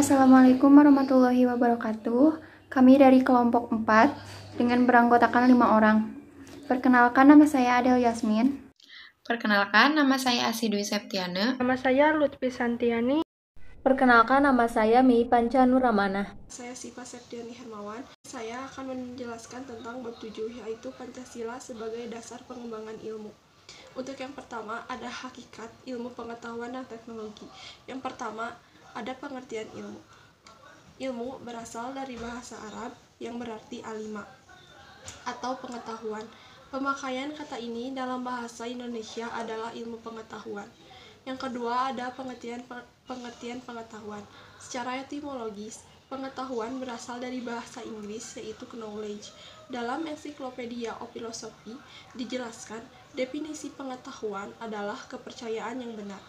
Assalamualaikum warahmatullahi wabarakatuh. Kami dari kelompok 4 dengan beranggotakan 5 orang. Perkenalkan, nama saya Adel Yasmin. Perkenalkan, nama saya Asih Dwi Septiana. Nama saya Lutfi Santiani. Perkenalkan, nama saya Mei Panca Nuramana. Saya Siva Septiani Hermawan. Saya akan menjelaskan tentang bab 7, yaitu Pancasila sebagai dasar pengembangan ilmu. Untuk yang pertama, ada hakikat ilmu pengetahuan dan teknologi. Yang pertama, ada pengertian ilmu. Ilmu berasal dari bahasa Arab yang berarti alima atau pengetahuan. Pemakaian kata ini dalam bahasa Indonesia adalah ilmu pengetahuan. Yang kedua, ada pengertian pengetahuan. Secara etimologis, pengetahuan berasal dari bahasa Inggris yaitu knowledge. Dalam Ensiklopedia of Philosophy dijelaskan definisi pengetahuan adalah kepercayaan yang benar.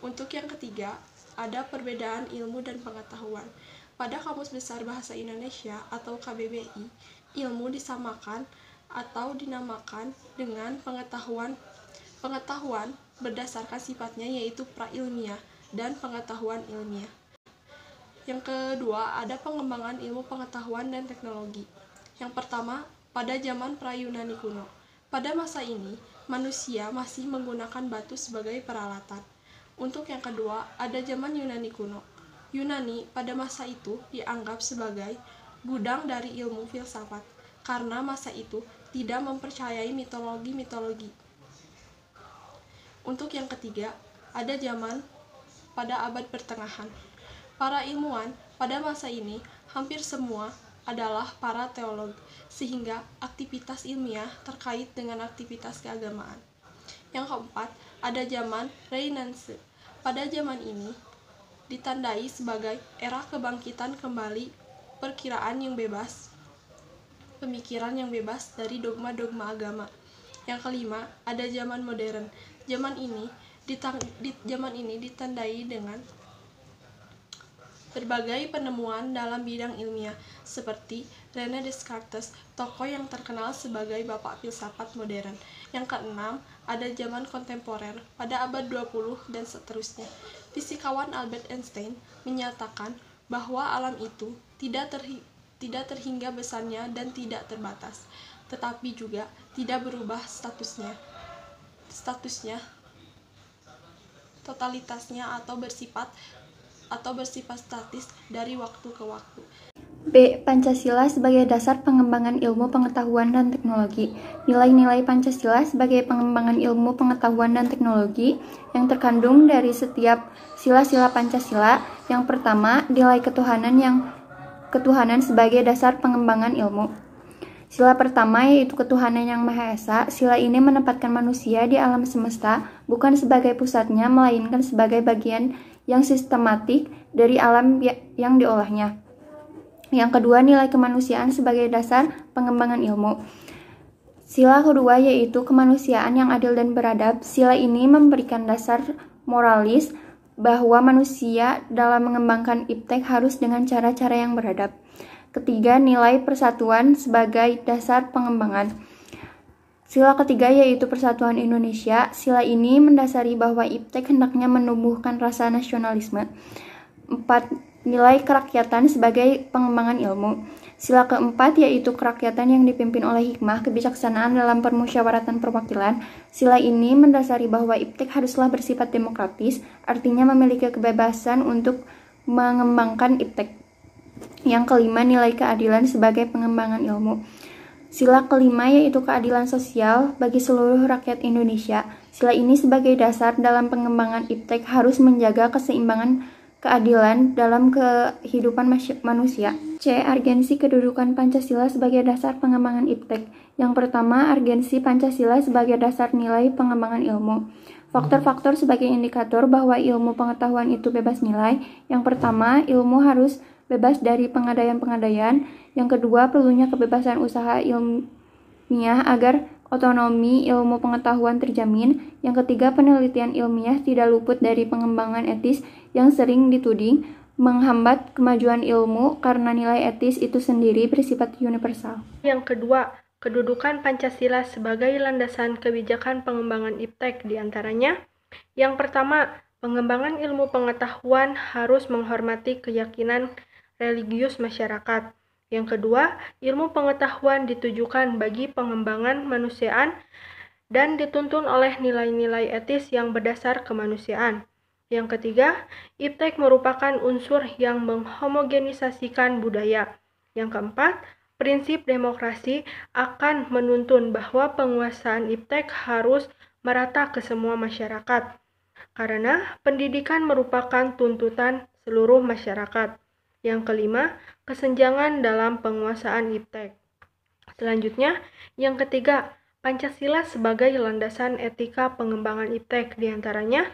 Untuk yang ketiga, ada perbedaan ilmu dan pengetahuan. Pada Kamus Besar Bahasa Indonesia atau KBBI, ilmu disamakan atau dinamakan dengan pengetahuan. Pengetahuan berdasarkan sifatnya yaitu prailmiah dan pengetahuan ilmiah. Yang kedua, ada pengembangan ilmu pengetahuan dan teknologi. Yang pertama, pada zaman pra-Yunani kuno. Pada masa ini, manusia masih menggunakan batu sebagai peralatan. Untuk yang kedua, ada zaman Yunani kuno. Yunani pada masa itu dianggap sebagai gudang dari ilmu filsafat, karena masa itu tidak mempercayai mitologi-mitologi. Untuk yang ketiga, ada zaman pada abad pertengahan. Para ilmuwan pada masa ini hampir semua adalah para teolog, sehingga aktivitas ilmiah terkait dengan aktivitas keagamaan. Yang keempat, ada zaman Renaissance. Pada zaman ini ditandai sebagai era kebangkitan kembali perkiraan yang bebas, pemikiran yang bebas dari dogma-dogma agama. Yang kelima, ada zaman modern. Zaman ini ditandai dengan berbagai penemuan dalam bidang ilmiah, seperti René Descartes, tokoh yang terkenal sebagai bapak filsafat modern. Yang keenam, ada zaman kontemporer pada abad 20 dan seterusnya. Fisikawan Albert Einstein menyatakan bahwa alam itu tidak terhingga besarnya dan tidak terbatas, tetapi juga tidak berubah statusnya, totalitasnya atau bersifat statis dari waktu ke waktu. B. Pancasila sebagai dasar pengembangan ilmu pengetahuan dan teknologi. Nilai-nilai Pancasila sebagai pengembangan ilmu pengetahuan dan teknologi yang terkandung dari setiap sila-sila Pancasila. Yang pertama, nilai ketuhanan sebagai dasar pengembangan ilmu. Sila pertama yaitu ketuhanan yang Maha Esa. Sila ini menempatkan manusia di alam semesta bukan sebagai pusatnya, melainkan sebagai bagian yang sistematik dari alam yang diolahnya. Yang kedua, nilai kemanusiaan sebagai dasar pengembangan ilmu. Sila kedua yaitu kemanusiaan yang adil dan beradab. Sila ini memberikan dasar moralis bahwa manusia dalam mengembangkan iptek harus dengan cara-cara yang beradab. Ketiga, nilai persatuan sebagai dasar pengembangan. Sila ketiga yaitu Persatuan Indonesia. Sila ini mendasari bahwa iptek hendaknya menumbuhkan rasa nasionalisme. 4. Nilai kerakyatan sebagai pengembangan ilmu. Sila keempat yaitu kerakyatan yang dipimpin oleh hikmah, kebijaksanaan dalam permusyawaratan perwakilan. Sila ini mendasari bahwa iptek haruslah bersifat demokratis, artinya memiliki kebebasan untuk mengembangkan iptek. Yang kelima, nilai keadilan sebagai pengembangan ilmu. Sila kelima yaitu keadilan sosial bagi seluruh rakyat Indonesia. Sila ini sebagai dasar dalam pengembangan iptek harus menjaga keseimbangan keadilan dalam kehidupan manusia. C. Argensi kedudukan Pancasila sebagai dasar pengembangan iptek. Yang pertama, argensi Pancasila sebagai dasar nilai pengembangan ilmu. Faktor-faktor sebagai indikator bahwa ilmu pengetahuan itu bebas nilai. Yang pertama, ilmu harus bebas dari pengadaian-pengadaian. Yang kedua, perlunya kebebasan usaha ilmiah agar otonomi ilmu pengetahuan terjamin. Yang ketiga, penelitian ilmiah tidak luput dari pengembangan etis yang sering dituding menghambat kemajuan ilmu karena nilai etis itu sendiri bersifat universal. Yang kedua, kedudukan Pancasila sebagai landasan kebijakan pengembangan iptek diantaranya. Yang pertama, Pengembangan ilmu pengetahuan harus menghormati keyakinan religius masyarakat. Yang kedua, ilmu pengetahuan ditujukan bagi pengembangan manusiaan dan dituntun oleh nilai-nilai etis yang berdasar kemanusiaan. Yang ketiga, iptek merupakan unsur yang menghomogenisasikan budaya. Yang keempat, prinsip demokrasi akan menuntun bahwa penguasaan iptek harus merata ke semua masyarakat, karena pendidikan merupakan tuntutan seluruh masyarakat. Yang kelima, kesenjangan dalam penguasaan iptek. Selanjutnya, yang ketiga, Pancasila sebagai landasan etika pengembangan iptek. Di antaranya,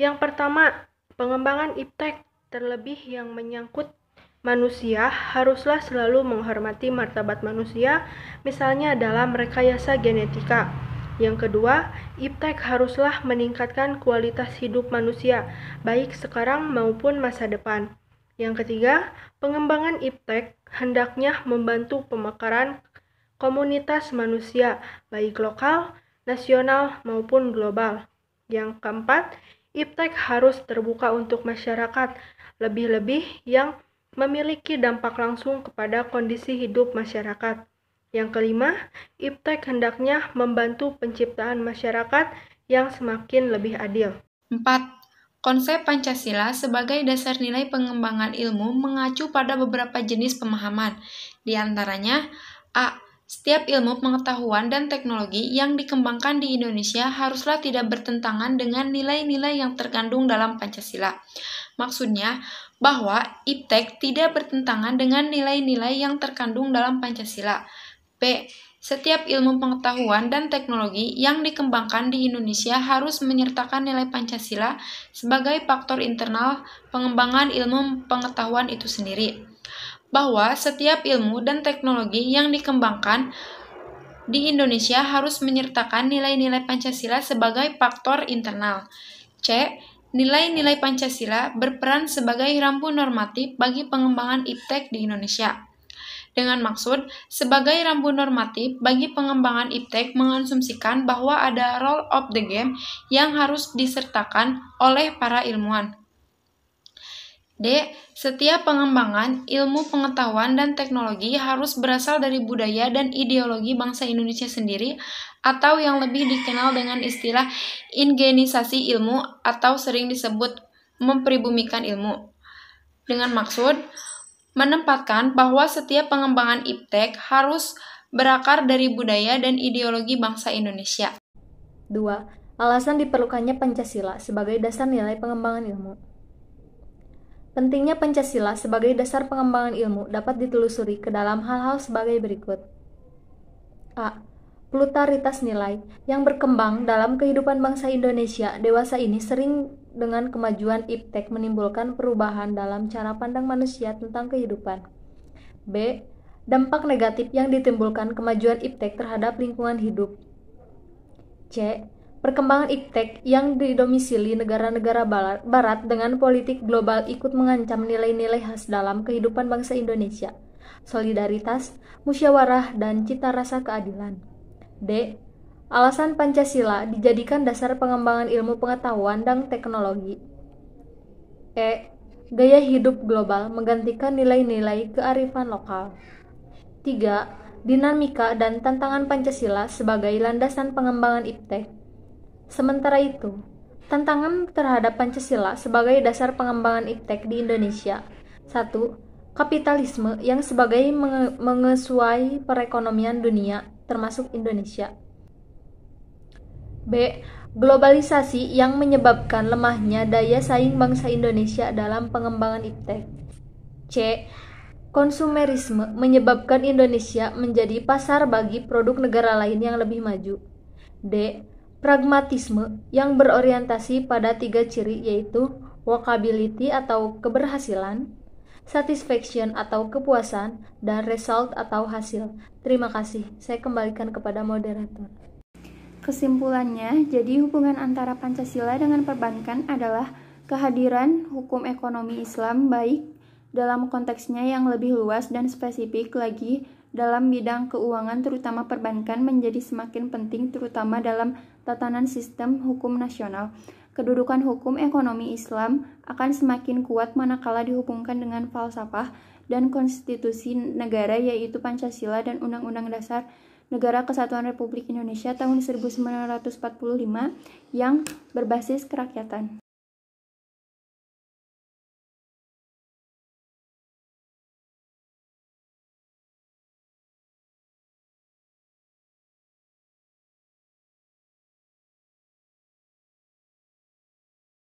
yang pertama, pengembangan iptek terlebih yang menyangkut manusia haruslah selalu menghormati martabat manusia, misalnya dalam rekayasa genetika. Yang kedua, iptek haruslah meningkatkan kualitas hidup manusia, baik sekarang maupun masa depan. Yang ketiga, pengembangan iptek hendaknya membantu pemekaran komunitas manusia, baik lokal, nasional, maupun global. Yang keempat, iptek harus terbuka untuk masyarakat, lebih-lebih yang memiliki dampak langsung kepada kondisi hidup masyarakat. Yang kelima, iptek hendaknya membantu penciptaan masyarakat yang semakin lebih adil. 4. Konsep Pancasila sebagai dasar nilai pengembangan ilmu mengacu pada beberapa jenis pemahaman. Di antaranya, A. Setiap ilmu pengetahuan dan teknologi yang dikembangkan di Indonesia haruslah tidak bertentangan dengan nilai-nilai yang terkandung dalam Pancasila. Maksudnya, bahwa iptek tidak bertentangan dengan nilai-nilai yang terkandung dalam Pancasila. B. Setiap ilmu pengetahuan dan teknologi yang dikembangkan di Indonesia harus menyertakan nilai Pancasila sebagai faktor internal pengembangan ilmu pengetahuan itu sendiri. Bahwa setiap ilmu dan teknologi yang dikembangkan di Indonesia harus menyertakan nilai-nilai Pancasila sebagai faktor internal. C. Nilai-nilai Pancasila berperan sebagai rambu normatif bagi pengembangan iptek di Indonesia. Dengan maksud, sebagai rambu normatif bagi pengembangan iptek mengasumsikan bahwa ada rule of the game yang harus disertakan oleh para ilmuwan. D. Setiap pengembangan ilmu pengetahuan dan teknologi harus berasal dari budaya dan ideologi bangsa Indonesia sendiri atau yang lebih dikenal dengan istilah ingenisasi ilmu atau sering disebut mempribumikan ilmu. Dengan maksud, menempatkan bahwa setiap pengembangan iptek harus berakar dari budaya dan ideologi bangsa Indonesia. 2. Alasan diperlukannya Pancasila sebagai dasar nilai pengembangan ilmu. Pentingnya Pancasila sebagai dasar pengembangan ilmu dapat ditelusuri ke dalam hal-hal sebagai berikut. A. Pluralitas nilai yang berkembang dalam kehidupan bangsa Indonesia dewasa ini sering dengan kemajuan iptek menimbulkan perubahan dalam cara pandang manusia tentang kehidupan. B. Dampak negatif yang ditimbulkan kemajuan iptek terhadap lingkungan hidup. C. Perkembangan iptek yang didomisili negara-negara barat dengan politik global ikut mengancam nilai-nilai khas dalam kehidupan bangsa Indonesia, solidaritas, musyawarah, dan cita rasa keadilan. D. Alasan Pancasila dijadikan dasar pengembangan ilmu pengetahuan dan teknologi. E. Gaya hidup global menggantikan nilai-nilai kearifan lokal. 3. Dinamika dan tantangan Pancasila sebagai landasan pengembangan iptek. Sementara itu, tantangan terhadap Pancasila sebagai dasar pengembangan iptek di Indonesia. 1. Kapitalisme yang sebagai mengesuai perekonomian dunia, termasuk Indonesia. B. Globalisasi yang menyebabkan lemahnya daya saing bangsa Indonesia dalam pengembangan iptek. C. Konsumerisme menyebabkan Indonesia menjadi pasar bagi produk negara lain yang lebih maju. D. Pragmatisme yang berorientasi pada 3 ciri yaitu workability atau keberhasilan, satisfaction atau kepuasan, dan result atau hasil. Terima kasih. Saya kembalikan kepada moderator. Kesimpulannya, jadi hubungan antara Pancasila dengan perbankan adalah kehadiran hukum ekonomi Islam baik dalam konteksnya yang lebih luas dan spesifik lagi dalam bidang keuangan terutama perbankan menjadi semakin penting terutama dalam tatanan sistem hukum nasional. Kedudukan hukum ekonomi Islam akan semakin kuat manakala dihubungkan dengan falsafah dan konstitusi negara, yaitu Pancasila dan Undang-Undang Dasar Negara Kesatuan Republik Indonesia tahun 1945 yang berbasis kerakyatan.